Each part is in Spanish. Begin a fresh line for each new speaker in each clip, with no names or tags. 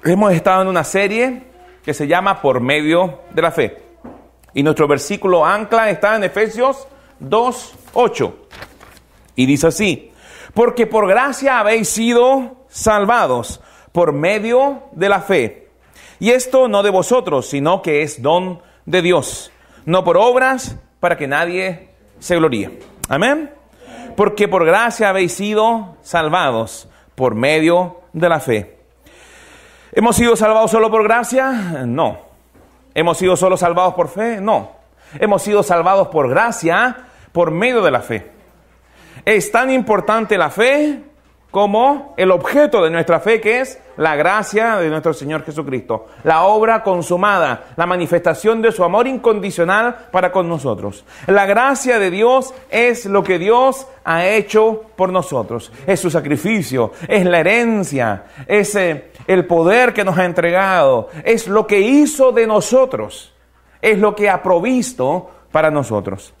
Hemos estado en una serie que se llama Por medio de la fe. Y nuestro versículo ancla está en Efesios 2:8. Y dice así: porque por gracia habéis sido salvados por medio de la fe. Y esto no de vosotros, sino que es don de Dios, no por obras, para que nadie se gloríe. Amén. Porque por gracia habéis sido salvados por medio de la fe. ¿Hemos sido salvados solo por gracia? No. ¿Hemos sido solo salvados por fe? No. Hemos sido salvados por gracia por medio de la fe. Es tan importante la fe como el objeto de nuestra fe, que es la gracia de nuestro Señor Jesucristo, la obra consumada, la manifestación de su amor incondicional para con nosotros. La gracia de Dios es lo que Dios ha hecho por nosotros, es su sacrificio, es la herencia, es el poder que nos ha entregado, es lo que hizo de nosotros, es lo que ha provisto para nosotros.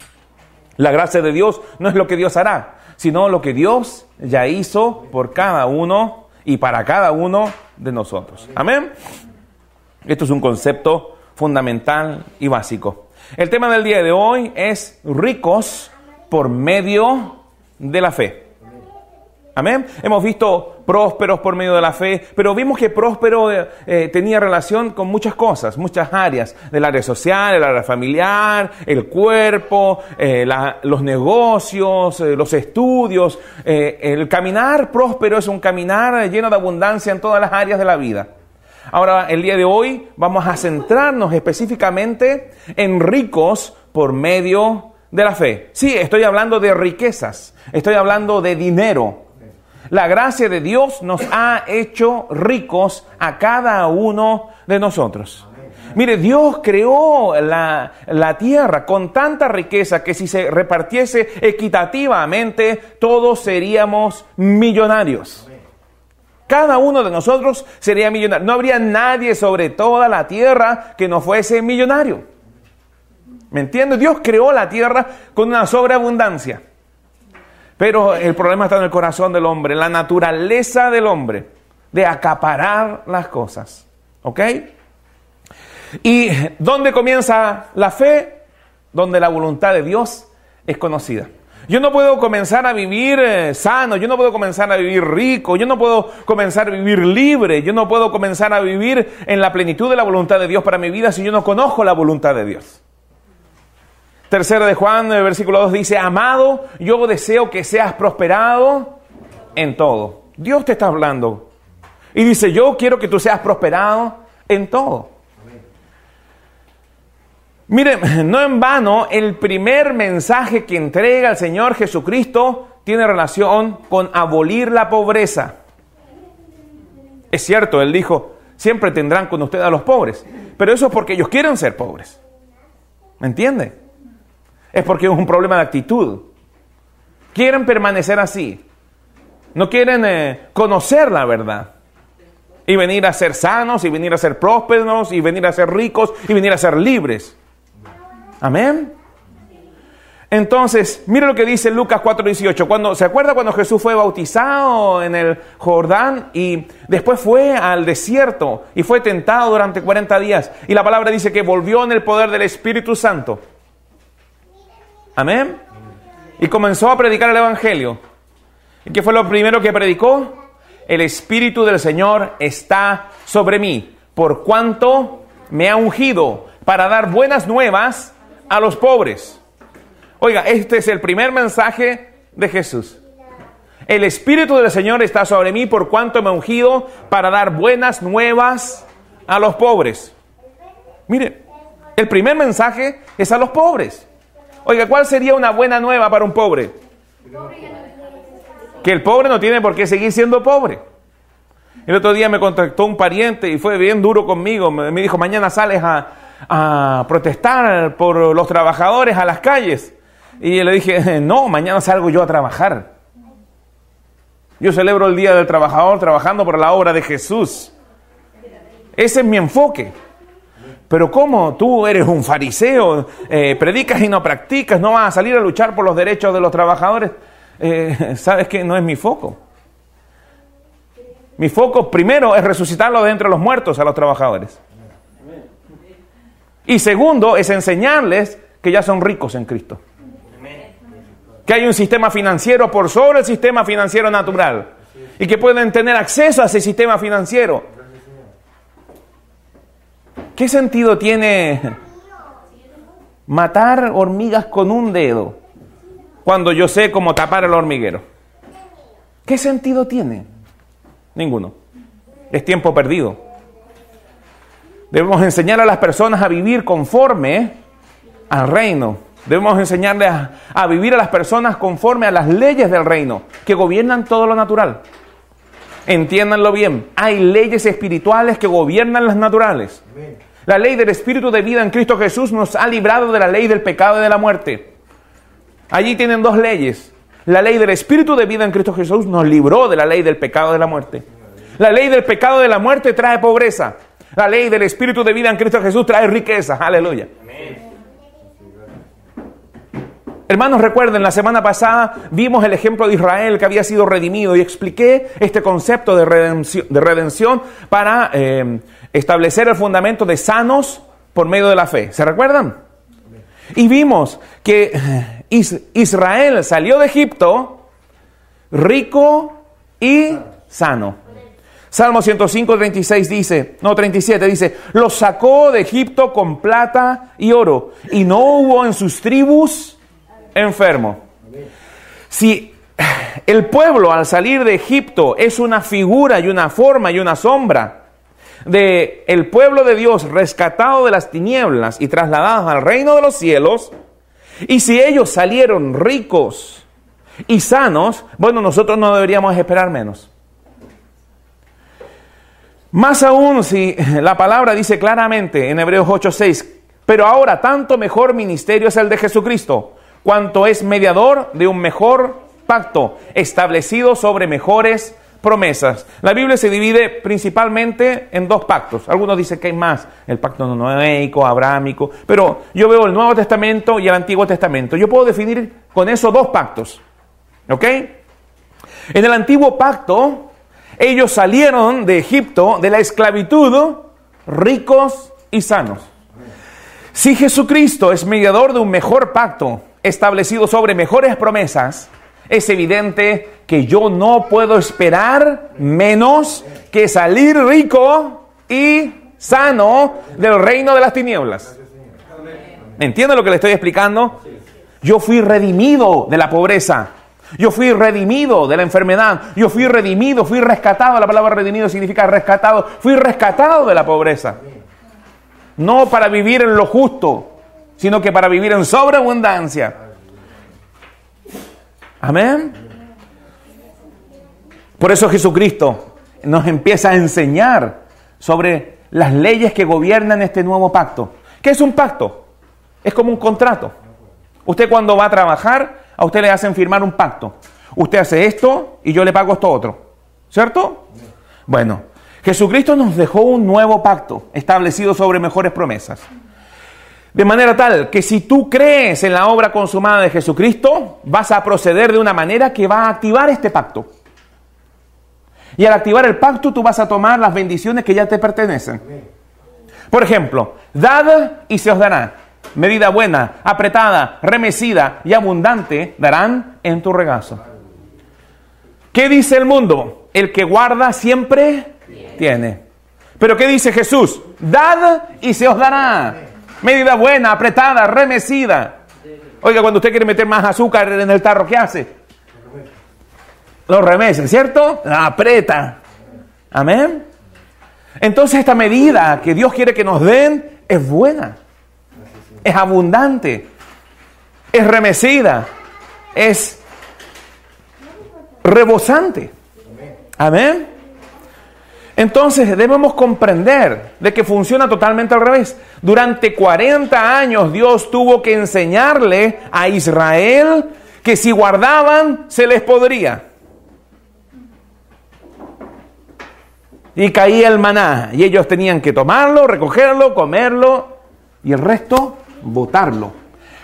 La gracia de Dios no es lo que Dios hará, sino lo que Dios ya hizo por cada uno y para cada uno de nosotros. Amén. Esto es un concepto fundamental y básico. El tema del día de hoy es ricos por medio de la fe. Amén. Hemos visto prósperos por medio de la fe, pero vimos que próspero tenía relación con muchas cosas, muchas áreas, del área social, el área familiar, el cuerpo, los negocios, los estudios. El caminar próspero es un caminar lleno de abundancia en todas las áreas de la vida. Ahora, el día de hoy vamos a centrarnos específicamente en ricos por medio de la fe. Sí, estoy hablando de riquezas, estoy hablando de dinero. La gracia de Dios nos ha hecho ricos a cada uno de nosotros. Mire, Dios creó la tierra con tanta riqueza que si se repartiese equitativamente, todos seríamos millonarios. Cada uno de nosotros sería millonario. No habría nadie sobre toda la tierra que no fuese millonario. ¿Me entiendes? Dios creó la tierra con una sobreabundancia. Pero el problema está en el corazón del hombre, en la naturaleza del hombre, de acaparar las cosas. ¿Ok? ¿Y dónde comienza la fe? Donde la voluntad de Dios es conocida. Yo no puedo comenzar a vivir sano, yo no puedo comenzar a vivir rico, yo no puedo comenzar a vivir libre, yo no puedo comenzar a vivir en la plenitud de la voluntad de Dios para mi vida si yo no conozco la voluntad de Dios. Tercera de Juan, versículo 2 dice: amado, yo deseo que seas prosperado en todo. Dios te está hablando. Y dice: yo quiero que tú seas prosperado en todo. Miren, no en vano, el primer mensaje que entrega el Señor Jesucristo tiene relación con abolir la pobreza. Es cierto, Él dijo: siempre tendrán con ustedes a los pobres. Pero eso es porque ellos quieren ser pobres. ¿Me entiende? Es porque es un problema de actitud. Quieren permanecer así. No quieren conocer la verdad. Y venir a ser sanos, y venir a ser prósperos, y venir a ser ricos, y venir a ser libres. Amén. Entonces, mire lo que dice Lucas 4:18. ¿Se acuerda cuando Jesús fue bautizado en el Jordán y después fue al desierto y fue tentado durante 40 días? Y la palabra dice que volvió en el poder del Espíritu Santo. Amén. Y comenzó a predicar el Evangelio. ¿Y qué fue lo primero que predicó? El Espíritu del Señor está sobre mí, por cuanto me ha ungido para dar buenas nuevas a los pobres. Oiga, este es el primer mensaje de Jesús. El Espíritu del Señor está sobre mí, por cuanto me ha ungido para dar buenas nuevas a los pobres. Mire, el primer mensaje es a los pobres. Oiga, ¿cuál sería una buena nueva para un pobre? Que el pobre no tiene por qué seguir siendo pobre. El otro día me contactó un pariente y fue bien duro conmigo. Me dijo: mañana sales a protestar por los trabajadores a las calles. Y le dije: no, mañana salgo yo a trabajar. Yo celebro el Día del Trabajador trabajando por la obra de Jesús. Ese es mi enfoque. Pero ¿cómo? Tú eres un fariseo, predicas y no practicas, no vas a salir a luchar por los derechos de los trabajadores. ¿Sabes qué? No es mi foco. Mi foco primero es resucitarlo de entre los muertos a los trabajadores. Y segundo es enseñarles que ya son ricos en Cristo. Que hay un sistema financiero por sobre el sistema financiero natural. Y que pueden tener acceso a ese sistema financiero. ¿Qué sentido tiene matar hormigas con un dedo cuando yo sé cómo tapar el hormiguero? ¿Qué sentido tiene? Ninguno. Es tiempo perdido. Debemos enseñar a las personas a vivir conforme al reino. Debemos enseñarles a vivir a las personas conforme a las leyes del reino, que gobiernan todo lo natural. Entiéndanlo bien. Hay leyes espirituales que gobiernan las naturales. La ley del Espíritu de vida en Cristo Jesús nos ha librado de la ley del pecado y de la muerte. Allí tienen dos leyes. La ley del Espíritu de vida en Cristo Jesús nos libró de la ley del pecado y de la muerte. La ley del pecado y de la muerte trae pobreza. La ley del Espíritu de vida en Cristo Jesús trae riqueza. Aleluya. Hermanos, recuerden, la semana pasada vimos el ejemplo de Israel que había sido redimido y expliqué este concepto de redención para establecer el fundamento de sanos por medio de la fe. ¿Se recuerdan? Y vimos que Israel salió de Egipto rico y sano. Salmo 105, 37 dice, los sacó de Egipto con plata y oro, y no hubo en sus tribus enfermo. Si el pueblo al salir de Egipto es una figura y una forma y una sombra de el pueblo de Dios rescatado de las tinieblas y trasladados al reino de los cielos, y si ellos salieron ricos y sanos, bueno, nosotros no deberíamos esperar menos. Más aún si la palabra dice claramente en Hebreos 8:6, pero ahora tanto mejor ministerio es el de Jesucristo, cuanto es mediador de un mejor pacto, establecido sobre mejores promesas. La Biblia se divide principalmente en dos pactos. Algunos dicen que hay más, el pacto noéico, abrámico, pero yo veo el Nuevo Testamento y el Antiguo Testamento. Yo puedo definir con eso dos pactos, ¿ok? En el Antiguo Pacto, ellos salieron de Egipto, de la esclavitud, ricos y sanos. Si Jesucristo es mediador de un mejor pacto, establecido sobre mejores promesas, es evidente que yo no puedo esperar menos que salir rico y sano del reino de las tinieblas. ¿Entienden lo que le estoy explicando? Yo fui redimido de la pobreza. Yo fui redimido de la enfermedad. Yo fui redimido, fui rescatado. La palabra redimido significa rescatado. Fui rescatado de la pobreza. No para vivir en lo justo, sino que para vivir en sobreabundancia. Amén. Por eso Jesucristo nos empieza a enseñar sobre las leyes que gobiernan este nuevo pacto. ¿Qué es un pacto? Es como un contrato. Usted cuando va a trabajar, a usted le hacen firmar un pacto. Usted hace esto y yo le pago esto otro. ¿Cierto? Bueno, Jesucristo nos dejó un nuevo pacto establecido sobre mejores promesas. De manera tal que si tú crees en la obra consumada de Jesucristo, vas a proceder de una manera que va a activar este pacto. Y al activar el pacto, tú vas a tomar las bendiciones que ya te pertenecen. Por ejemplo, dad y se os dará. Medida buena, apretada, remecida y abundante darán en tu regazo. ¿Qué dice el mundo? El que guarda siempre tiene. Pero ¿qué dice Jesús? Dad y se os dará. Medida buena, apretada, remecida. Oiga, cuando usted quiere meter más azúcar en el tarro, ¿qué hace? Lo remece, ¿cierto? La aprieta. Amén. Entonces esta medida que Dios quiere que nos den es buena. Es abundante. Es remecida. Es rebosante. Amén. Entonces debemos comprender de que funciona totalmente al revés. Durante 40 años Dios tuvo que enseñarle a Israel que si guardaban se les podría. Y caía el maná y ellos tenían que tomarlo, recogerlo, comerlo y el resto botarlo.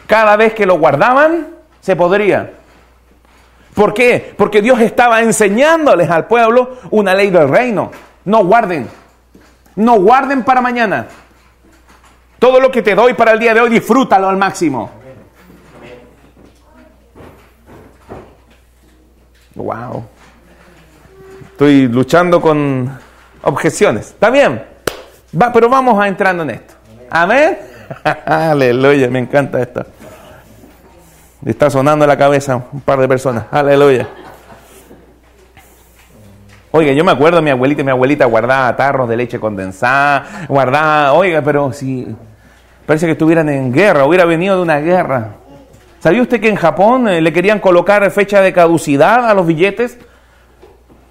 Cada vez que lo guardaban se podría. ¿Por qué? Porque Dios estaba enseñándoles al pueblo una ley del reino. No guarden. No guarden para mañana. Todo lo que te doy para el día de hoy, disfrútalo al máximo. Wow. Estoy luchando con objeciones. Está bien. Pero vamos a entrando en esto. Amén. Aleluya, me encanta esto. Le está sonando en la cabeza un par de personas. Aleluya. Oiga, yo me acuerdo de mi abuelita guardaba tarros de leche condensada, oiga, pero si parece que estuvieran en guerra, hubiera venido de una guerra. ¿Sabía usted que en Japón le querían colocar fecha de caducidad a los billetes?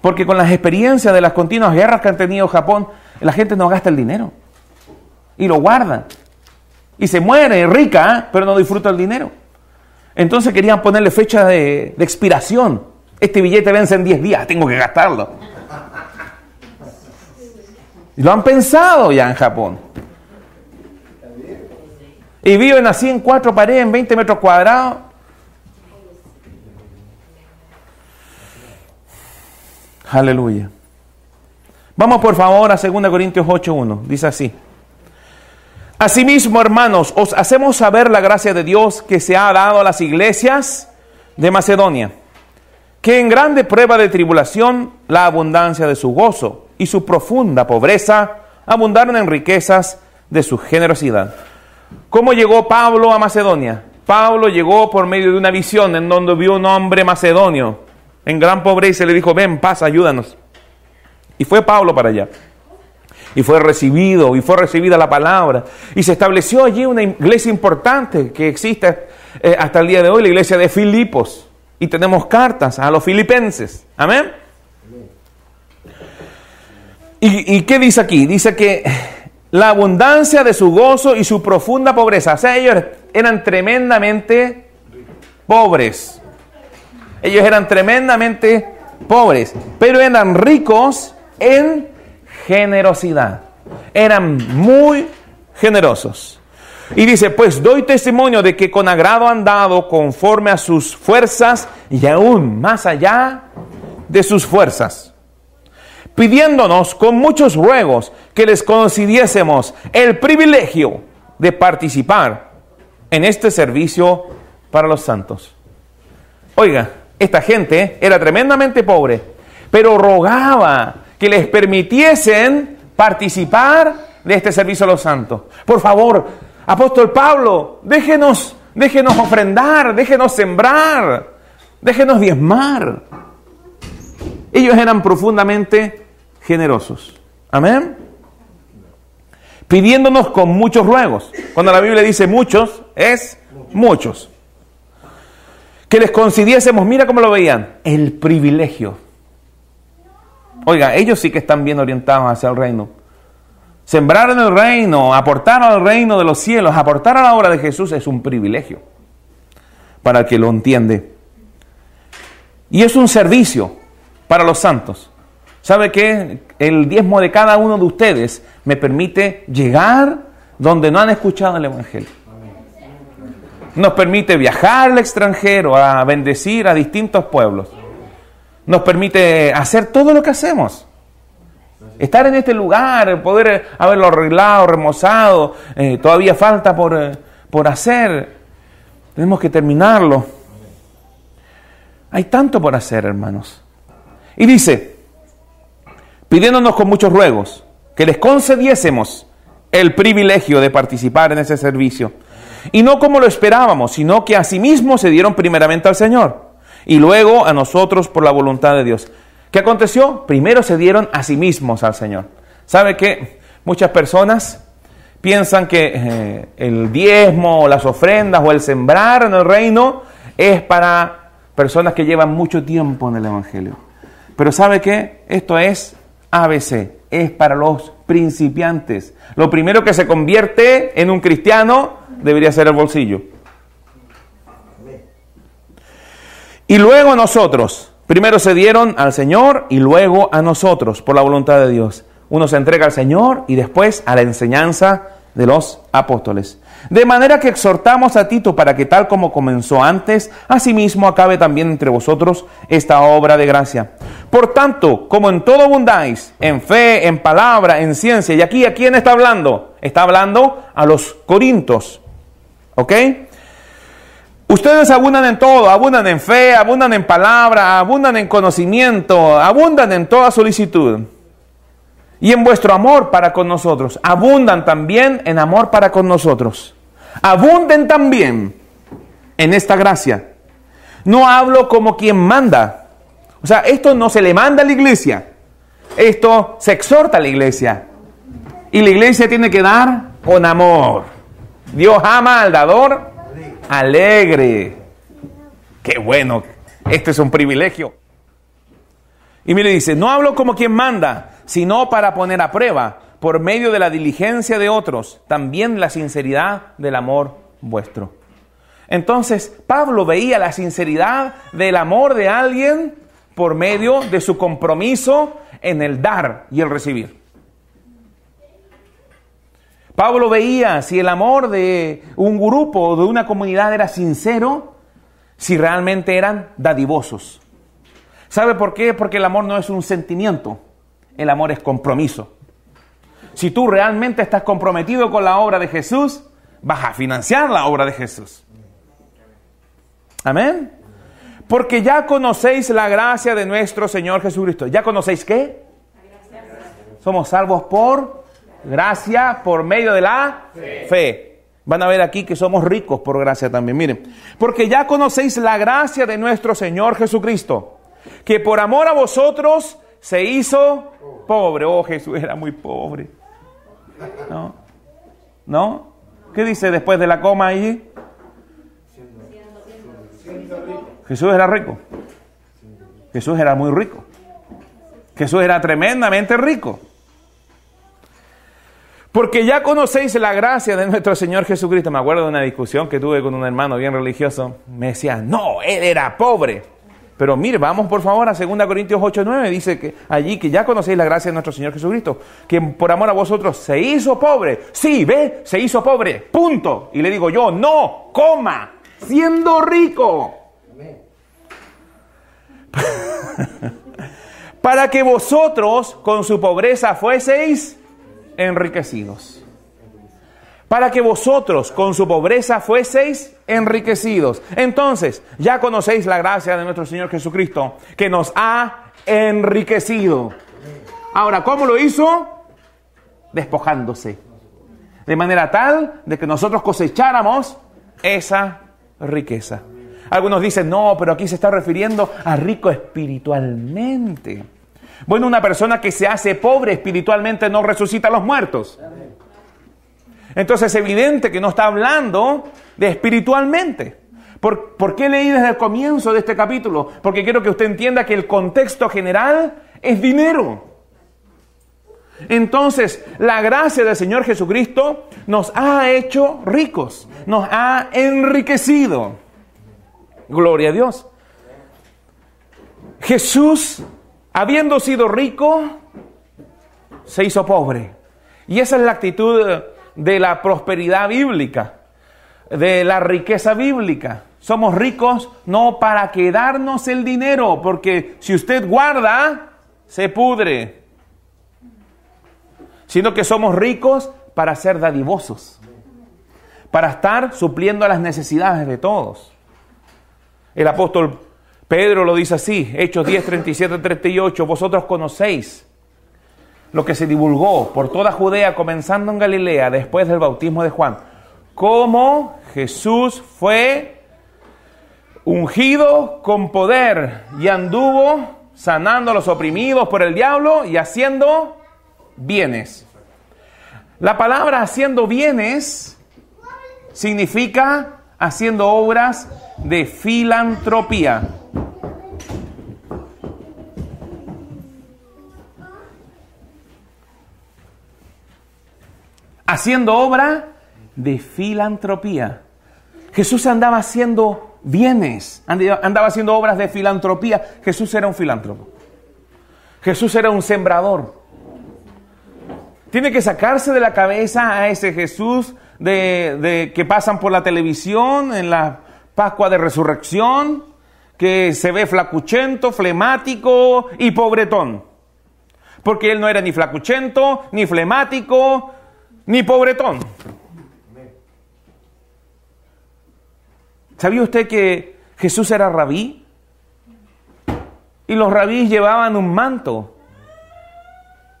Porque con las experiencias de las continuas guerras que han tenido Japón, la gente no gasta el dinero. Y lo guarda. Y se muere rica, pero no disfruta el dinero. Entonces querían ponerle fecha de expiración. Este billete vence en 10 días, tengo que gastarlo. Y lo han pensado ya en Japón. Y viven así en 4 paredes, en 20 metros cuadrados. Aleluya. Vamos por favor a 2 Corintios 8:1. Dice así. Asimismo, hermanos, os hacemos saber la gracia de Dios que se ha dado a las iglesias de Macedonia, que en grande prueba de tribulación, la abundancia de su gozo y su profunda pobreza abundaron en riquezas de su generosidad. ¿Cómo llegó Pablo a Macedonia? Pablo llegó por medio de una visión en donde vio un hombre macedonio en gran pobreza y le dijo, ven, pasa, ayúdanos. Y fue Pablo para allá. Y fue recibido, y fue recibida la palabra. Y se estableció allí una iglesia importante que existe hasta el día de hoy, la iglesia de Filipos. Y tenemos cartas a los filipenses. Amén. ¿Y qué dice aquí? Dice que la abundancia de su gozo y su profunda pobreza. O sea, ellos eran tremendamente pobres. Ellos eran tremendamente pobres, pero eran ricos en generosidad. Eran muy generosos. Y dice, pues doy testimonio de que con agrado han dado conforme a sus fuerzas y aún más allá de sus fuerzas, pidiéndonos con muchos ruegos que les concediésemos el privilegio de participar en este servicio para los santos. Oiga, esta gente era tremendamente pobre, pero rogaba que les permitiesen participar de este servicio a los santos. Por favor, apóstol Pablo, déjenos ofrendar, déjenos sembrar, déjenos diezmar. Ellos eran profundamente generosos. Amén. Pidiéndonos con muchos ruegos. Cuando la Biblia dice muchos, es muchos. Que les concediésemos, mira cómo lo veían, el privilegio. Oiga, ellos sí que están bien orientados hacia el reino. Sembrar en el reino, aportar al reino de los cielos, aportar a la obra de Jesús es un privilegio para el que lo entiende. Y es un servicio para los santos. ¿Sabe qué? El diezmo de cada uno de ustedes me permite llegar donde no han escuchado el Evangelio. Nos permite viajar al extranjero, a bendecir a distintos pueblos. Nos permite hacer todo lo que hacemos. Estar en este lugar, poder haberlo arreglado, remozado, todavía falta por hacer. Tenemos que terminarlo. Hay tanto por hacer, hermanos. Y dice, pidiéndonos con muchos ruegos, que les concediésemos el privilegio de participar en ese servicio. Y no como lo esperábamos, sino que asimismo se dieron primeramente al Señor y luego a nosotros por la voluntad de Dios. ¿Qué aconteció? Primero se dieron a sí mismos al Señor. ¿Sabe qué? Muchas personas piensan que el diezmo, o las ofrendas o el sembrar en el reino es para personas que llevan mucho tiempo en el Evangelio. Pero ¿sabe qué? Esto es ABC, es para los principiantes. Lo primero que se convierte en un cristiano debería ser el bolsillo. Y luego a nosotros. Primero se dieron al Señor y luego a nosotros por la voluntad de Dios. Uno se entrega al Señor y después a la enseñanza de los apóstoles. De manera que exhortamos a Tito para que tal como comenzó antes, asimismo acabe también entre vosotros esta obra de gracia. Por tanto, como en todo abundáis, en fe, en palabra, en ciencia, y aquí, ¿a quién está hablando? Está hablando a los corintios, ¿ok? Ustedes abundan en todo, abundan en fe, abundan en palabra, abundan en conocimiento, abundan en toda solicitud. Y en vuestro amor para con nosotros, abundan también en amor para con nosotros. Abunden también en esta gracia. No hablo como quien manda. O sea, esto no se le manda a la iglesia. Esto se exhorta a la iglesia. Y la iglesia tiene que dar con amor. Dios ama al dador alegre. Qué bueno. Este es un privilegio. Y mire, dice, no hablo como quien manda, sino para poner a prueba, por medio de la diligencia de otros, también la sinceridad del amor vuestro. Entonces, Pablo veía la sinceridad del amor de alguien por medio de su compromiso en el dar y el recibir. Pablo veía si el amor de un grupo o de una comunidad era sincero, si realmente eran dadivosos. ¿Sabe por qué? Porque el amor no es un sentimiento, el amor es compromiso. Si tú realmente estás comprometido con la obra de Jesús, vas a financiar la obra de Jesús. Amén. Porque ya conocéis la gracia de nuestro Señor Jesucristo. ¿Ya conocéis qué? Somos salvos por gracia, por medio de la fe. Van a ver aquí que somos ricos por gracia también. Miren, porque ya conocéis la gracia de nuestro Señor Jesucristo, que por amor a vosotros se hizo pobre. Oh, Jesús era muy pobre. ¿No? ¿No? ¿Qué dice después de la coma allí? Jesús era rico. Jesús era muy rico. Jesús era tremendamente rico. Porque ya conocéis la gracia de nuestro Señor Jesucristo. Me acuerdo de una discusión que tuve con un hermano bien religioso. Me decía, no, él era pobre. Pero mire, vamos por favor a 2 Corintios 8:9. Dice que allí que ya conocéis la gracia de nuestro Señor Jesucristo, que por amor a vosotros se hizo pobre. Sí, ve, se hizo pobre, punto. Y le digo yo, no, coma, siendo rico. Para que vosotros con su pobreza fueseis enriquecidos. Para que vosotros con su pobreza fueseis enriquecidos. Entonces, ya conocéis la gracia de nuestro Señor Jesucristo, que nos ha enriquecido. Ahora, ¿cómo lo hizo? Despojándose. De manera tal de que nosotros cosecháramos esa riqueza. Algunos dicen, no, pero aquí se está refiriendo a rico espiritualmente. Bueno, una persona que se hace pobre espiritualmente no resucita a los muertos. Entonces es evidente que no está hablando de espiritualmente. ¿Por qué leí desde el comienzo de este capítulo? Porque quiero que usted entienda que el contexto general es dinero. Entonces, la gracia del Señor Jesucristo nos ha hecho ricos, nos ha enriquecido. Gloria a Dios. Jesús, habiendo sido rico, se hizo pobre. Y esa es la actitud de la prosperidad bíblica, de la riqueza bíblica. Somos ricos no para quedarnos el dinero, porque si usted guarda, se pudre. Sino que somos ricos para ser dadivosos, para estar supliendo las necesidades de todos. El apóstol Pedro lo dice así, Hechos 10, 37, 38, vosotros conocéis lo que se divulgó por toda Judea, comenzando en Galilea, después del bautismo de Juan, cómo Jesús fue ungido con poder y anduvo sanando a los oprimidos por el diablo y haciendo bienes. La palabra haciendo bienes significa haciendo obras de filantropía. Haciendo obra de filantropía. Jesús andaba haciendo bienes, andaba haciendo obras de filantropía. Jesús era un filántropo. Jesús era un sembrador. Tiene que sacarse de la cabeza a ese Jesús que pasan por la televisión en la Pascua de Resurrección, que se ve flacuchento, flemático y pobretón. Porque él no era ni flacuchento, ni flemático, ni pobretón. ¿Sabía usted que Jesús era rabí? Y los rabíes llevaban un manto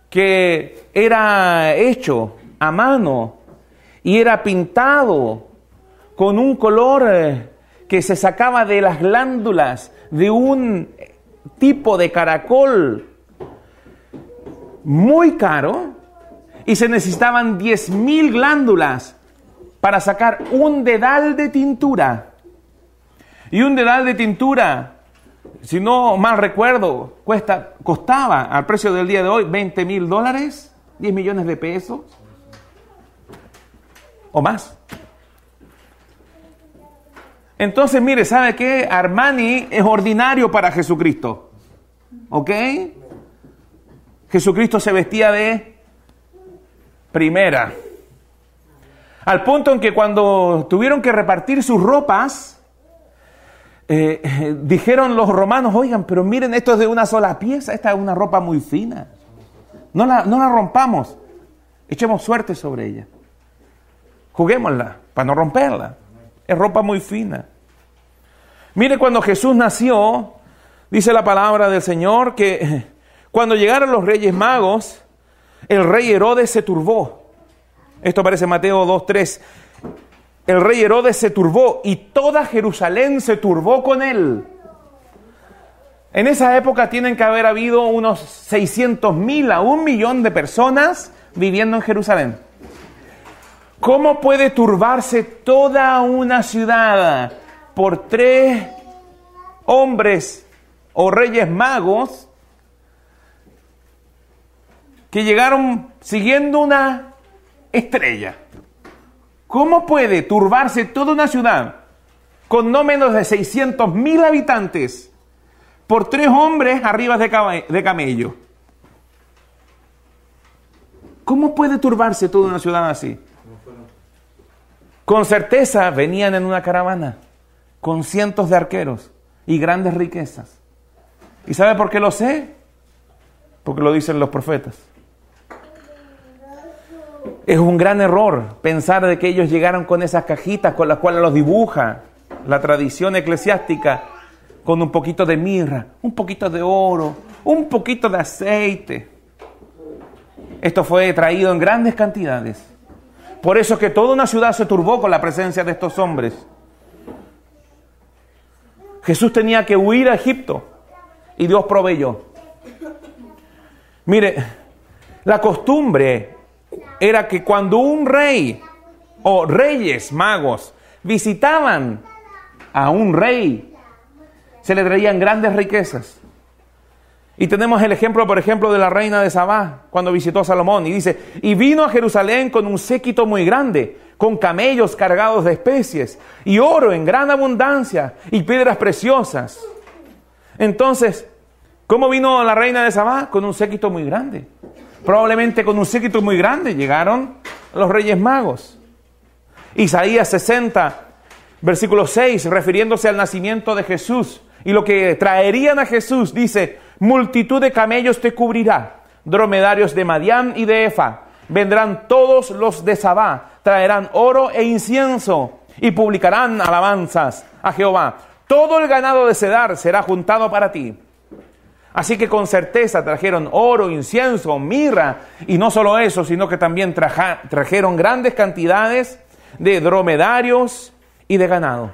que era hecho a mano y era pintado con un color que se sacaba de las glándulas de un tipo de caracol muy caro, y se necesitaban 10,000 glándulas para sacar un dedal de tintura. Y un dedal de tintura, si no mal recuerdo, costaba al precio del día de hoy $20,000, 10 millones de pesos o más. Entonces, mire, ¿sabe qué? Armani es ordinario para Jesucristo. ¿Ok? Jesucristo se vestía de primera. Al punto en que cuando tuvieron que repartir sus ropas, dijeron los romanos, oigan, pero miren, esto es de una sola pieza, esta es una ropa muy fina. No la rompamos, echemos suerte sobre ella. Juguémosla para no romperla. Es ropa muy fina. Mire, cuando Jesús nació, dice la palabra del Señor que cuando llegaron los reyes magos, el rey Herodes se turbó. Esto aparece en Mateo 2:3. El rey Herodes se turbó y toda Jerusalén se turbó con él. En esa época tienen que haber habido unos 600,000 a 1,000,000 de personas viviendo en Jerusalén. ¿Cómo puede turbarse toda una ciudad por 3 hombres o reyes magos que llegaron siguiendo una estrella? ¿Cómo puede turbarse toda una ciudad con no menos de 600,000 habitantes por 3 hombres arriba de camello? ¿Cómo puede turbarse toda una ciudad así? Con certeza venían en una caravana con cientos de arqueros y grandes riquezas. ¿Y sabe por qué lo sé? Porque lo dicen los profetas. Es un gran error pensar de que ellos llegaron con esas cajitas con las cuales los dibuja la tradición eclesiástica, con un poquito de mirra, un poquito de oro, un poquito de aceite. Esto fue traído en grandes cantidades. Por eso es que toda una ciudad se turbó con la presencia de estos hombres. Jesús tenía que huir a Egipto y Dios proveyó. Mire, la costumbre era que cuando un rey o reyes magos visitaban a un rey, se le traían grandes riquezas. Y tenemos el ejemplo, por ejemplo, de la reina de Sabá, cuando visitó a Salomón, y dice, y vino a Jerusalén con un séquito muy grande, con camellos cargados de especies, y oro en gran abundancia, y piedras preciosas. Entonces, ¿cómo vino la reina de Sabá? Con un séquito muy grande. Probablemente con un séquito muy grande llegaron los reyes magos. Isaías 60, versículo 6, refiriéndose al nacimiento de Jesús, y lo que traerían a Jesús, dice, multitud de camellos te cubrirá, dromedarios de Madián y de Efa. Vendrán todos los de Sabá, traerán oro e incienso, y publicarán alabanzas a Jehová. Todo el ganado de Cedar será juntado para ti. Así que con certeza trajeron oro, incienso, mirra, y no solo eso, sino que también trajeron grandes cantidades de dromedarios y de ganado.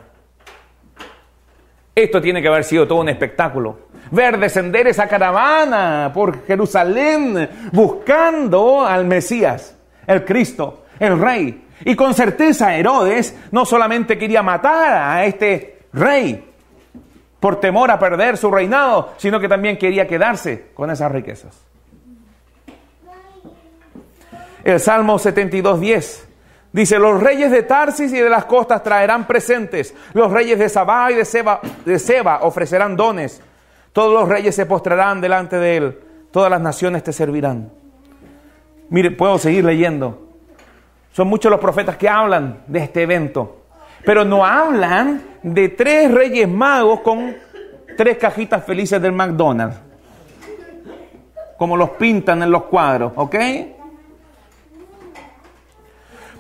Esto tiene que haber sido todo un espectáculo. Ver descender esa caravana por Jerusalén buscando al Mesías, el Cristo, el Rey. Y con certeza Herodes no solamente quería matar a este rey por temor a perder su reinado, sino que también quería quedarse con esas riquezas. El Salmo 72:10 dice, los reyes de Tarsis y de las costas traerán presentes, los reyes de Sabá y de Seba ofrecerán dones, todos los reyes se postrarán delante de él, todas las naciones te servirán. Mire, puedo seguir leyendo. Son muchos los profetas que hablan de este evento. Pero no hablan de 3 reyes magos con 3 cajitas felices del McDonald's. Como los pintan en los cuadros, ¿ok?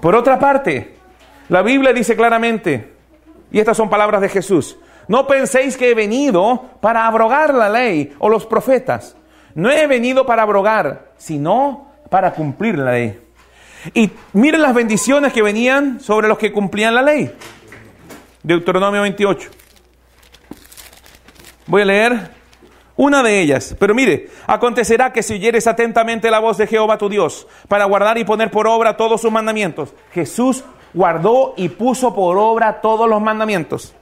Por otra parte, la Biblia dice claramente, y estas son palabras de Jesús: no penséis que he venido para abrogar la ley o los profetas. No he venido para abrogar, sino para cumplir la ley. Y miren las bendiciones que venían sobre los que cumplían la ley. Deuteronomio 28. Voy a leer una de ellas. Pero mire, acontecerá que si oyeres atentamente la voz de Jehová tu Dios, para guardar y poner por obra todos sus mandamientos. Jesús guardó y puso por obra todos los mandamientos.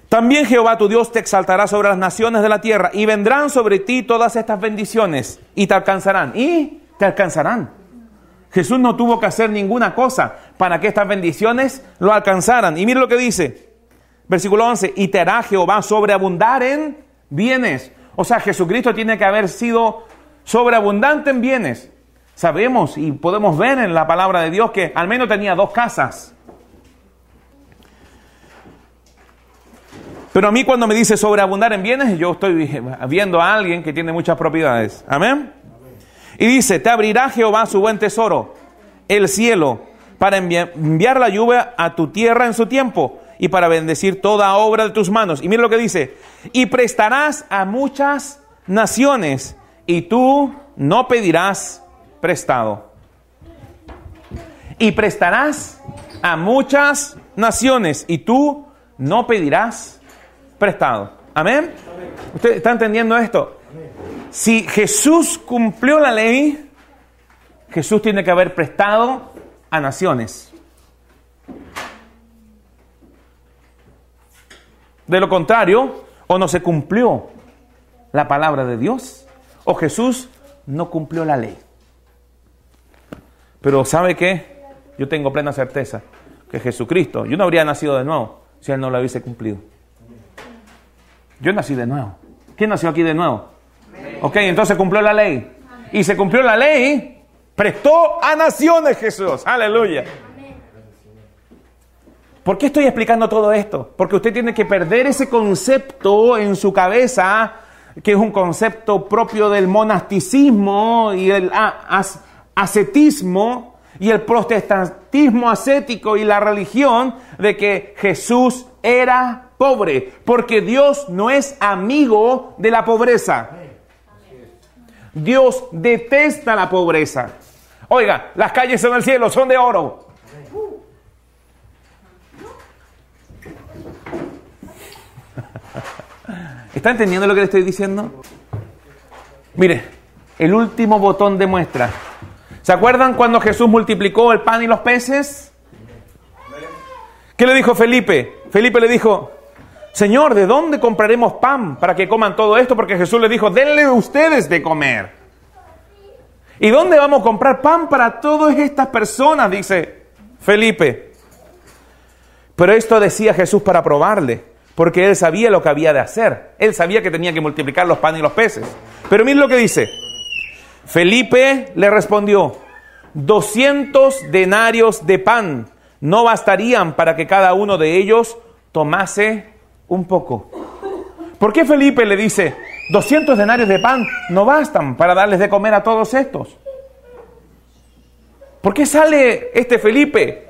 También Jehová tu Dios te exaltará sobre las naciones de la tierra, y vendrán sobre ti todas estas bendiciones, y te alcanzarán. Y te alcanzarán. Jesús no tuvo que hacer ninguna cosa para que estas bendiciones lo alcanzaran. Y mire lo que dice, versículo 11: y te hará Jehová sobreabundar en bienes. O sea, Jesucristo tiene que haber sido sobreabundante en bienes. Sabemos y podemos ver en la palabra de Dios que al menos tenía 2 casas. Pero a mí, cuando me dice sobreabundar en bienes, yo estoy viendo a alguien que tiene muchas propiedades. Amén. Y dice: te abrirá Jehová su buen tesoro, el cielo, para enviar la lluvia a tu tierra en su tiempo, y para bendecir toda obra de tus manos. Y mira lo que dice: y prestarás a muchas naciones, y tú no pedirás prestado. Y prestarás a muchas naciones, y tú no pedirás prestado. Amén. ¿Usted está entendiendo esto? Si Jesús cumplió la ley, Jesús tiene que haber prestado a naciones. De lo contrario, o no se cumplió la palabra de Dios, o Jesús no cumplió la ley. Pero ¿sabe qué? Yo tengo plena certeza que Jesucristo, yo no habría nacido de nuevo si Él no lo hubiese cumplido. Yo nací de nuevo. ¿Quién nació aquí de nuevo? Ok, entonces cumplió la ley. Y se cumplió la ley, prestó a naciones Jesús. Aleluya. ¿Por qué estoy explicando todo esto? Porque usted tiene que perder ese concepto en su cabeza, que es un concepto propio del monasticismo y el ascetismo y el protestantismo ascético y la religión, de que Jesús era pobre, porque Dios no es amigo de la pobreza. Dios detesta la pobreza. Oiga, las calles en el cielo son de oro. ¿Está entendiendo lo que le estoy diciendo? Mire, el último botón de muestra. ¿Se acuerdan cuando Jesús multiplicó el pan y los peces? ¿Qué le dijo Felipe? Felipe le dijo: Señor, ¿de dónde compraremos pan para que coman todo esto? Porque Jesús le dijo: denle ustedes de comer. ¿Y dónde vamos a comprar pan para todas estas personas? Dice Felipe. Pero esto decía Jesús para probarle, porque él sabía lo que había de hacer. Él sabía que tenía que multiplicar los panes y los peces. Pero miren lo que dice. Felipe le respondió: 200 denarios de pan no bastarían para que cada uno de ellos tomase un poco. ¿Por qué Felipe le dice 200 denarios de pan no bastan para darles de comer a todos estos? ¿Por qué sale este Felipe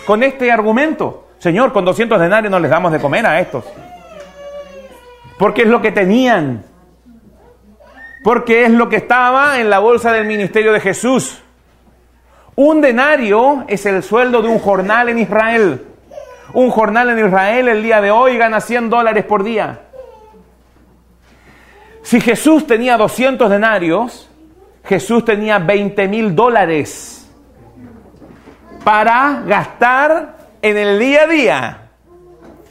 con este argumento? Señor, con 200 denarios no les damos de comer a estos. Porque es lo que tenían. Porque es lo que estaba en la bolsa del ministerio de Jesús. Un denario es el sueldo de un jornal en Israel. Un jornal en Israel el día de hoy gana $100 por día. Si Jesús tenía 200 denarios, Jesús tenía $20,000 para gastar en el día a día.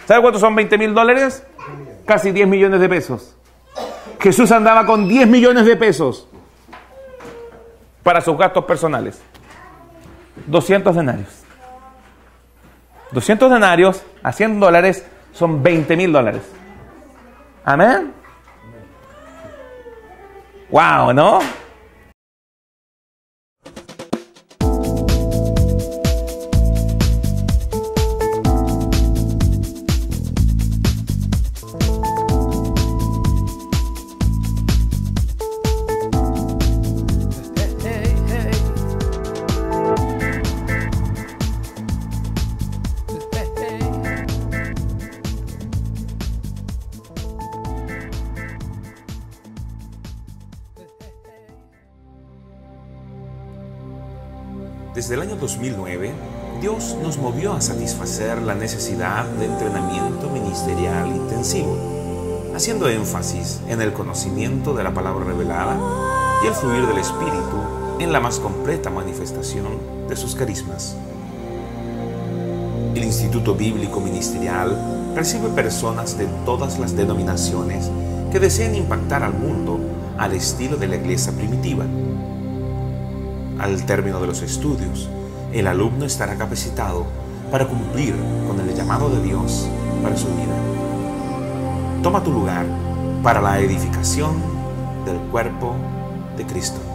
¿Sabe cuántos son $20,000? Casi 10 millones de pesos. Jesús andaba con 10 millones de pesos para sus gastos personales. 200 denarios. 200 denarios a $100 son $20,000. Amén. Wow, ¿no?
Desde el año 2009, Dios nos movió a satisfacer la necesidad de entrenamiento ministerial intensivo, haciendo énfasis en el conocimiento de la palabra revelada y el fluir del Espíritu en la más completa manifestación de sus carismas. El Instituto Bíblico Ministerial recibe personas de todas las denominaciones que deseen impactar al mundo al estilo de la iglesia primitiva. Al término de los estudios, el alumno estará capacitado para cumplir con el llamado de Dios para su vida. Toma tu lugar para la edificación del cuerpo de Cristo.